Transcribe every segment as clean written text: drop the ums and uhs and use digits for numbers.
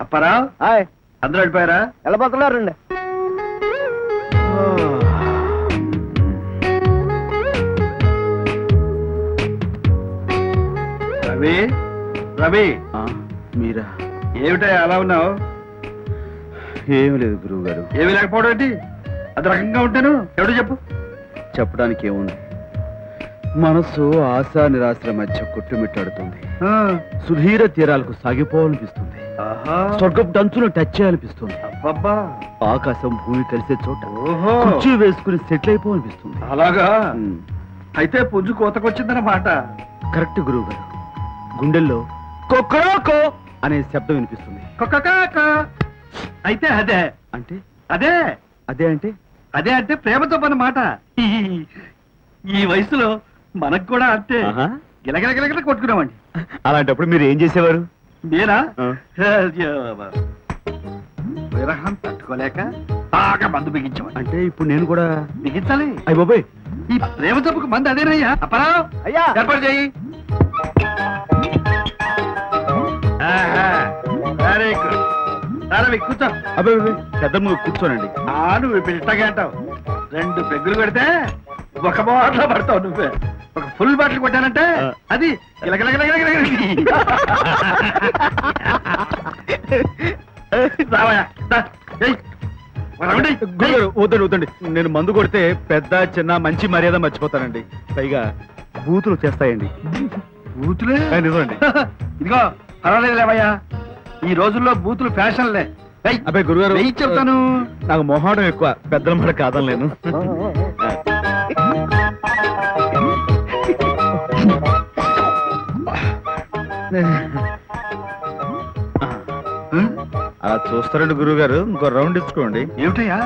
Apparao hi అందరూ వెళ్ళిపోయారా? వెళ్ళిపోతున్నారండి. రవి రవి మీరా? ఏమిటా అలా ఉన్నావు? ఏమి లేదు గురువు గారు. ఏమి లేకపోవడం ఏంటి? అది రకంగా ఉంటాను. ఎవడు చెప్పు. చెప్పడానికి ఏముంది, మనసు ఆశా నిరాశల మధ్య కొట్టుమిట్టాడుతుంది. సుధీర తీరాలకు సాగిపోవాలనిపిస్తుంది. స్వర్గపు డంచును టచ్ చేయాలనిపిస్తుంది. ఆకాశం భూమి కలిసే చోట కుర్చీ వేసుకుని సెటిల్ అయిపోవాలనిపిస్తుంది. అలాగా? అయితే పుంజు కోతకొచ్చిందన్నమాట. కరెక్ట్ గురువు గారు. గుండెల్లో కొక్కరోకో అనే శబ్దం వినిపిస్తుంది. అయితే అదే అంటే అదే అదే అంటే అదే అంటే ప్రేమతో పని మాట. ఈ వయసులో మనకు కూడా అంతే గిలగిలగిలగిల కొట్టుకున్నామండి. అలాంటప్పుడు మీరు ఏం చేసేవారు? మీరా? విరహం తట్టుకోలేక బాగా మందు బిగించామండి. అంటే ఇప్పుడు నేను కూడా బిగించాలి. అయ్య బాబాయ్, ఈ ప్రేమ జబ్బుకు మందు అదేనయ్యా. అప్పారావు అయ్యా ఏర్పాటు చేయి. Very good. సరే కూర్చో. అబ్బాయి పెద్ద నువ్వు కూర్చోనండి. నువ్వు పిట్టగా అంటావు. 2 పెగ్గులు కొడితే ఒక బాటలో పడతావు. నువ్వే ఒక ఫుల్ బాటిల్ కొట్టానంటే అది వద్దండి వద్దండి, నేను మందు కొడితే పెద్ద చిన్న మంచి మర్యాద మర్చిపోతానండి. పైగా బూతులు చేస్తాయండి. బూతులే? నిజమండి. ఇదిగో పర్వాలేదు లేవయ్యా, ఈ రోజుల్లో బూతులు ఫ్యాషన్లే. అబ్బాయి గురుగారు చెప్తాను, నాకు మొహాడం ఎక్కువ, పెద్దల మాట కాదనలేను. అలా చూస్తారండి గురువు గారు, ఇంకో రౌండ్ ఇచ్చుకోండి. ఏమిటయ్యా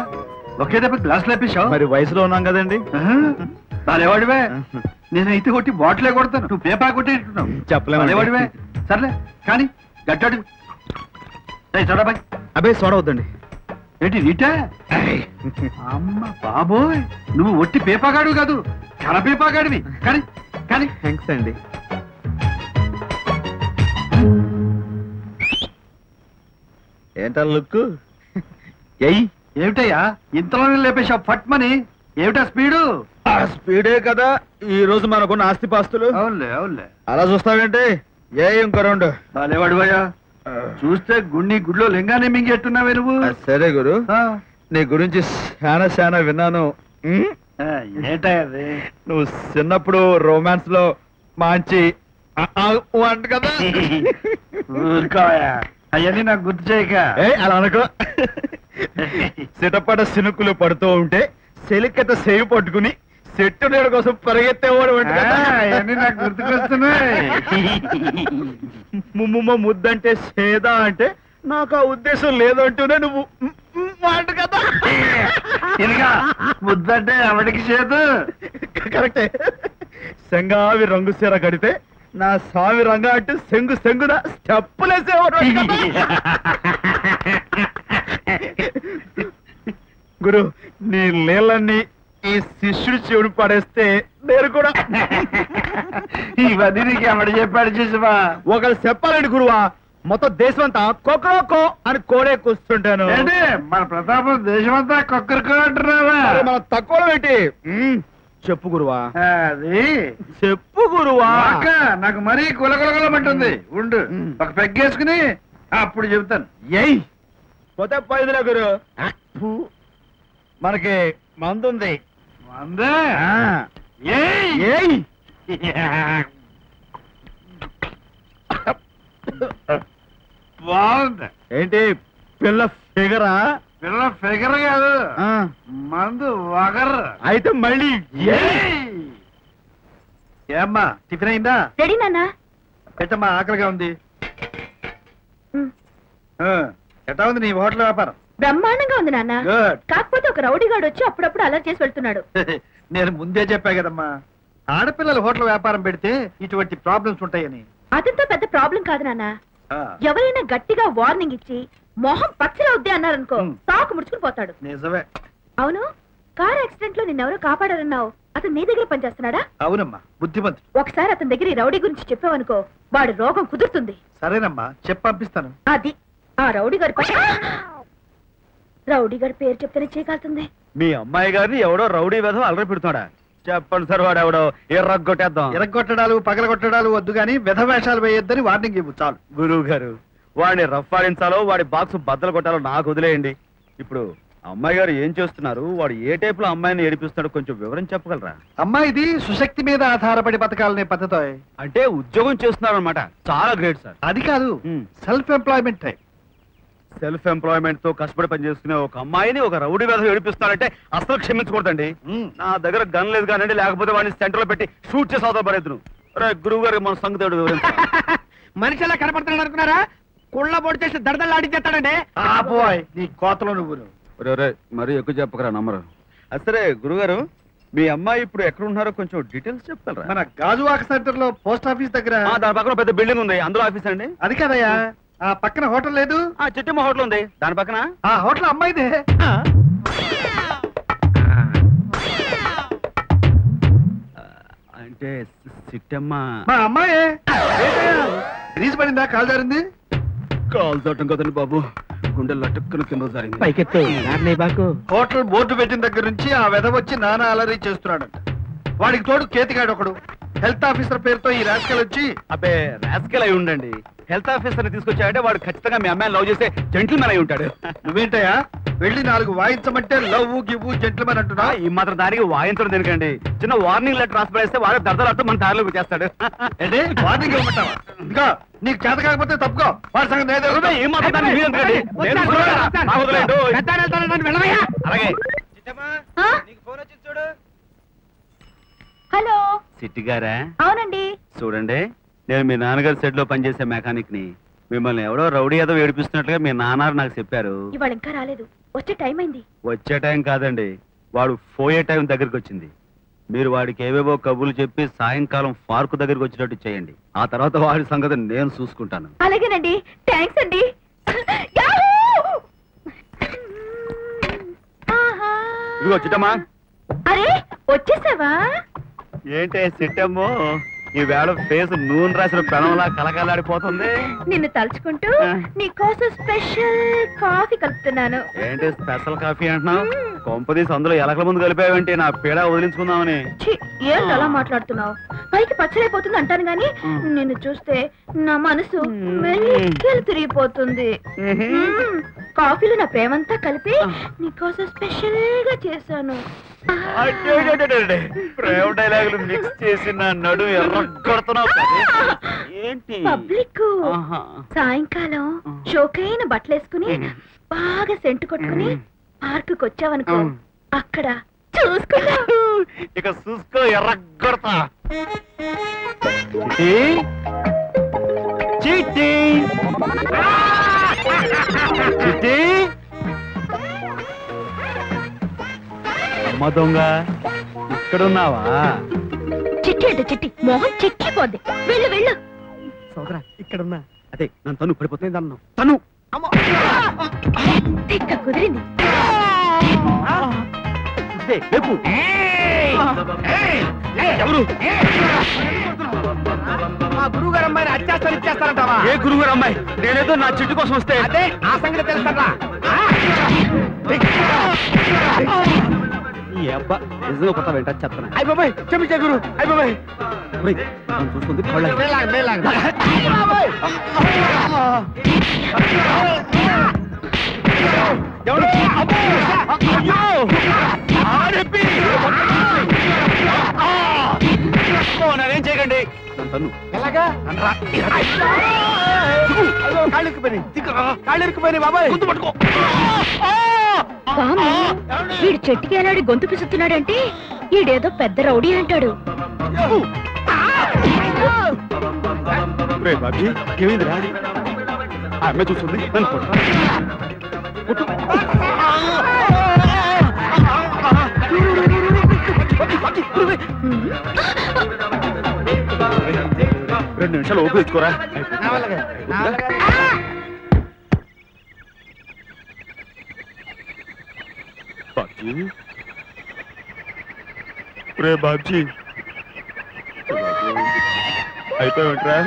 ఒకే దెబ్బ గ్లాస్ లేపేశావు? మరి వయసులో ఉన్నాం కదండి. బాలేవాడివే. నేనైతే కొట్టి బాటిలే కొడతాను, నువ్వు పేపర్ కొట్టేట్టున్నావు. చెప్పలేవాడివే. సర్లే కానీ గట్టాడు. చూడబాయ్. అబ్బాయి సోడా వద్దండి. ఏంటి నీటే? అమ్మ బాబోయ్, నువ్వు ఒట్టి పేపాగాడు కాదు, కన పేపాగాడివి. కానీ కానీ థ్యాంక్స్ అండి. ఏంటా లుక్? ఏమిటయ్యా ఇంతలోనే లేపేశావు పట్మని? ఏమిటా స్పీడు? స్పీడే కదా ఈ రోజు మనకున్న ఆస్తిపాస్తులు. అవునులే అవునులే. అలా చూస్తావేంటి? ఇంకో రౌండ్. బాలేవాడివయ్యా, చూస్తే గుడిలో లింగాన్ని మింగేట్టున్నావే నువ్వు. సరే గురు, నీ గురించి చాలా విన్నాను. ఏంటది? నువ్వు చిన్నప్పుడు రొమాన్స్ లో మంచి అంట కదా. ఊరుకోయా, అవన్నీ నాకు గుర్తు చేయక. అలా అనుకో. సిటపట సినుకులు పడుతూ ఉంటే సెలికత సేవి పట్టుకుని చెట్టు నీడ కోసం పరిగెత్తేవాడు. అవన్నీ నాకు గుర్తుకొస్తున్నాయి. ముద్దంటే సేదా అంటే నాకు ఆ ఉద్దేశం లేదంటూనే నువ్వు అంట కదా. ముద్దంటే ఎవడికి చేదు? కరెక్టే. సెంగావి రంగు సీర కడితే నా సావి రంగా అంటే సెంగున స్టెప్పులేసేవాడు. గురు, నీ నీళ్ళన్నీ ఈ శిష్యుడి చెవుని పడేస్తే నేను కూడా ఇవన్నీ నీకు ఎవడు చెప్పాడు చూసావా? ఒకళ్ళు చెప్పాలండి గురువా, మొత్తం దేశం అంతా కొక్కరోకో అని కోడే కూర్చుంటాను. మన ప్రతాపం దేశమంతా కొక్కరికో అంటున్నావా? మనం తక్కువ ఏంటి? చెప్పు గురువా. అది చెప్పు గురువా. నాకు మరీ కులకులకులమంటుంది. ఉండు, ఒక పెగ్గేసుకుని అప్పుడు చెబుతాను. పోతే పైదిలే గురు, మనకి మందుంది. మందే? బాగుంది. ఏంటి పిల్ల ఫిగరా? పిల్ల ఫిగర్ కాదు, మందు వగర్. అయితే మళ్ళీ ఏమ్మా టిఫిన్ అయిందా? రెడీ నాన్న. పెట్టమ్మా, ఆకలిగా ఉంది. ఎట్టా ఉంది నీ హోటల్ వ్యాపారం? బ్రహ్మాండంగా ఉంది నాన్న. గుడ్. కాకపోతే ఒక రౌడీగాడు వచ్చి అప్పుడప్పుడు అలర్ట్ చేసి వెళ్తున్నాడు. నేను ముందే చెప్పా కదమ్మా, ఆడపిల్లలు హోటల్ వ్యాపారం పెడితే ఇటువంటి ప్రాబ్లమ్స్ ఉంటాయని. అదంతా పెద్ద ప్రాబ్లం కాదు నాన్న. ఎవరైనా గట్టిగా వార్నింగ్ ఇచ్చి మొహం పచ్చలా వద్దే అన్నారనుకో, తాకు ముడుచుకుని పోతాడు. నిజమే. అవును, కార్ యాక్సిడెంట్ లో నిన్నెవరో కాపాడారన్నావు, అతను నీ దగ్గర పనిచేస్తున్నాడా? అవునమ్మా, బుద్ధిమంతుడు. ఒకసారి అతని దగ్గర ఈ రౌడీ గురించి చెప్పావనుకో, వాడి రోగం కుదురుతుంది. సరేనమ్మా, చెప్పి పంపిస్తాను. అది ఆ రౌడీ గారి రౌడీ గారి పేరు చెప్తేనే చేయగలుగుతుంది. మీ అమ్మాయి గారిని ఎవడో రౌడీ వేధం అలరి పెడుతున్నాడా? చెప్పండి సార్, వాడు ఎవడో ఎర్రగొట్టేద్దాం. ఎరగొట్టడాలు పగలగొట్టడాలు వద్దు గాని విధవేషాలు వేయొద్దని వార్నింగ్ ఇవ్వు చాలు. గురువు గారు, వాడిని రఫ్ఫాడించాలో వాడి బాక్స్ బద్దలు కొట్టాలో నాకు వదిలేయండి. ఇప్పుడు అమ్మాయి గారు ఏం చేస్తున్నారు, వాడు ఏ టైప్ లో అమ్మాయిని ఏడిపిస్తున్నాడో కొంచెం వివరం చెప్పగలరా? అమ్మాయిది సుశక్తి మీద ఆధారపడి బతకాలనే పద్ధతి. అంటే ఉద్యోగం చేస్తున్నారు అనమాట. చాలా గ్రేట్ సార్. అది కాదు, self employment type. Self employment తో కష్టపడి పనిచేసుకునే ఒక అమ్మాయిని ఒక రౌడీ వేధం ఏడిపిస్తున్నారంటే అసలు క్షమించకూడదండి. నా దగ్గర గన్ లేదు కానండి, లేకపోతే వాడిని సెంటర్ లో పెట్టి షూట్ చేసి అవతల పడేద్దును. గురువు గారు మన సంగతి వివరించ మనిషి ఎలా కనపడుతున్నాడు అనుకున్నారా? కుళ్ళ పొడి చేసి దడదల్లాడించేస్తాడండి. నీ కోతలో నువ్వు మరి ఎక్కువ చెప్పకరా నంబరు. సరే గురుగారు, మీ అమ్మాయి ఇప్పుడు ఎక్కడ ఉన్నారో కొంచెం డీటెయిల్స్ చెప్తారా? మన గాజువాక సెంటర్ లో పోస్ట్ ఆఫీస్ దగ్గర. దాని పక్కన పెద్ద బిల్డింగ్ ఉంది, అందులో ఆఫీస్ అండి. అది కదయ్యా, ఆ పక్కన హోటల్ లేదు? చిట్టమ్మ హోటల్ ఉంది, దాని పక్కన. ఆ హోటల్ అమ్మాయిదే. అంటే చిట్టమ్మ మా అమ్మాయే. రీజ్ పడిందా? కాలు జారింది? కాలు తోటం కదండి బాబు, గుండెలు లటుక్కున కింద జారింది. పైకెత్తు బాకు. హోటల్ బోర్డు పెట్టిన దగ్గర నుంచి ఆ వెధ వచ్చి నానా అలరీ చేస్తున్నాడంట. వాడికి తోడు కేతిగాడు ఒకడు. హెల్త్ ఆఫీసర్ పేరుతో ఈ రాజకీయాలు వచ్చి. అబ్బే రాజకీయాలు అయి ఉండండి. హెల్త్ ఆఫీసర్ ని తీసుకొచ్చాడంటే వాడు ఖచ్చితంగా మీ అమ్మాయిని లవ్ చేసే జెంటిల్మెన్ అయి ఉంటాడు. నువ్వేంటయ్యా వెళ్ళి 4 వాయించమంటే లవ్ గివ్వు జెంటిల్మెన్ అంటున్నా? ఈ మాత్రం దానికి వాయించడం దేనికండి? చిన్న వార్నింగ్ లెటర్ రాసి పడేస్తే వాడు దర్దలాడుతూ మన దారిలోకి వచ్చేస్తాడు. అంటే వార్నింగ్ ఇవ్వమంటావా? ఇంకా నీకు చేత కాకపోతే తప్పుకో. వాడి సంగతి ఏ మాత్రం దాన్ని మీరు ఎందుకండి? నా వదిలేయండి. అలాగే హలో సిట్టి గారా? అవునండి. చూడండి, నేను మీ నాన్నగారి సెట్ లో పనిచేసే మెకానిక్ ని. మిమ్మల్ని ఎవడో రౌడీ ఏదో ఏడిపిస్తున్నట్లుగా మీ నాన్న నాకు చెప్పారు. ఇవాళ ఇంకా రాలేదు, వచ్చే టైం అయింది. వచ్చే టైం కాదండి, వాడు పోయే టైం దగ్గరికి వచ్చింది. మీరు వాడికి ఏవేవో కబుర్లు చెప్పి సాయంకాలం పార్కు దగ్గరికి వచ్చేటట్టు చేయండి. ఆ తర్వాత వాడి సంగతి నేను చూసుకుంటాను. అలాగేనండి, థ్యాంక్స్ అండి. ఇదిగో చిట్టమ్మా. అరే వచ్చేసావా? ఏంటే చిట్టమ్మో, ఈ వేళ ఫేస్ నూనె రాసిన పెనంలా కలకలాడిపోతుంది. నిన్ను తలుచుకుంటూ నీకోసం స్పెషల్ కాఫీ కలుపుతున్నాను. ఏంటి స్పెషల్ కాఫీ అంటున్నావు? కొంపదీసి అందులో ఎలకల ముందు కలిపావేంటి నా పీడ వదిలించుకుందామని? ఏంటి అలా మాట్లాడుతున్నావు? పైకి పచ్చడైపోతుంది అంటాను గాని నిన్ను చూస్తే నా మనసు మెల్లికెళ్ళి తిరిగిపోతుంది. కాఫీలో నా ప్రేమంతా కలిపి నీకోసం స్పెషల్ గా చేశాను. ప్రేమ డైలాగులు మిక్స్ చేసి నా నడు ఎర్రగొడుతున్నావు ఏంటి? పబ్లిక్ సాయంకాలం షోకైన బట్టలేసుకుని బాగా సెంటు కొట్టుకుని పార్కు వచ్చావనుకో, అక్కడ చూసుకున్నా. ఇక చూసుకో, ఎర్రగొడతా. చిట్టి చిట్టి అమ్మ దొంగ, ఇక్కడున్నావా? చిట్టి అంటే చిట్టి మొహం చెక్కిపోద్ది. వెళ్ళు వెళ్ళు. సోదరా ఇక్కడున్నా. అదే నన్ను తను పడిపోతుంది అన్నావు. తను కుదిరింది. ఎవరు? మా గురువు గారు అమ్మాయిని అత్యాచారం ఇచ్చేస్తారంటావా? ఏ గురువు గారు అమ్మాయి? నేనేదో నా చిట్టు కోసం వస్తే. అదే ఆ సంగతి తెలుస్తారా? ఈ అబ్బా నిజంగా కొత్త వెంట చెప్తాను. అయ్య బాబాయ్ క్షమించే గురు. అయ్య బాబాయ్ చూస్తుంది నేనేం చేయకండి. తను ఎలాగా? కాళ్ళు ఇరుక్కుపోయి బాబాయ్ గుర్తు పట్టుకో. వీడు చెట్టుకి ఎలాడి గొంతు పిసుతున్నాడంటే ఈడేదో పెద్ద రౌడీ అంటాడు. బాబీ ఏమైందిరా? ఆ అమ్మాయి చూస్తుంది నన్ను కొట్టు. 2 నిమిషాలు ఓపిక తెచ్చుకోరా. బాబ్జీ, రే బాబ్జీ, అయిపోయావంటరా?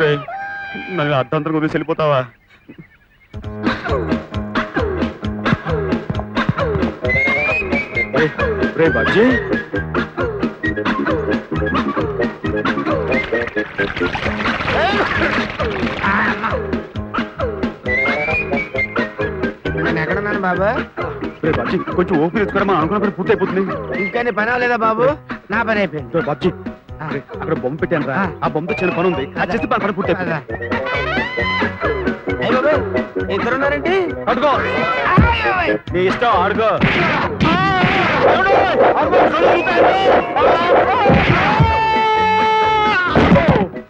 రే నన్ను అర్ధంతరం వదిలేసి వెళ్ళిపోతావా? రే బాజీ నేను ఎక్కడున్నాను బాబు? రే బాజీ కొంచెం ఓపిక తెచ్చుకోరా మనం అనుకున్న పని పూర్తి అయిపోతుంది ఇంకా నీ పని అవ్వలేదా బాబు? నా పని అయిపోయింది. రే బాజీ అక్కడ బొమ్మ పెట్టాను రా ఆ బొమ్మతో చిన్న పని ఉంది అది చేస్తే పని పూర్తి అయిపోతుంది ఇద్దరున్నారండి? అడుగో నీ ఇష్టం ఆడుకో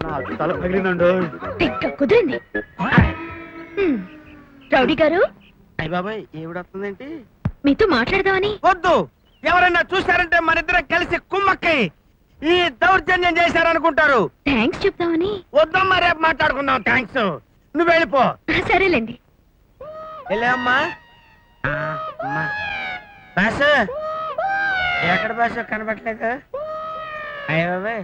నాకు తల పగిలిందండు కుదిరింది. రౌడీ గారు అయ్య బాబాయ్ ఏమిడొస్తుందేంటి? మీతో మాట్లాడదామని. వద్దు, ఎవరైనా చూశారంటే మన ఇద్దరం కలిసి కుమ్మక్కై ఈ దౌర్జన్యం చేశారనుకుంటారు. థ్యాంక్స్ చెప్దామని. వద్దమ్మా, రేపు మాట్లాడుకుందాం. థ్యాంక్స్, నువ్వు వెళ్ళిపో. సరేలేండి. వెళ్ళమ్మా. బాసు ఎక్కడ బాసు కనబట్లేదు? అయ్య బాబాయ్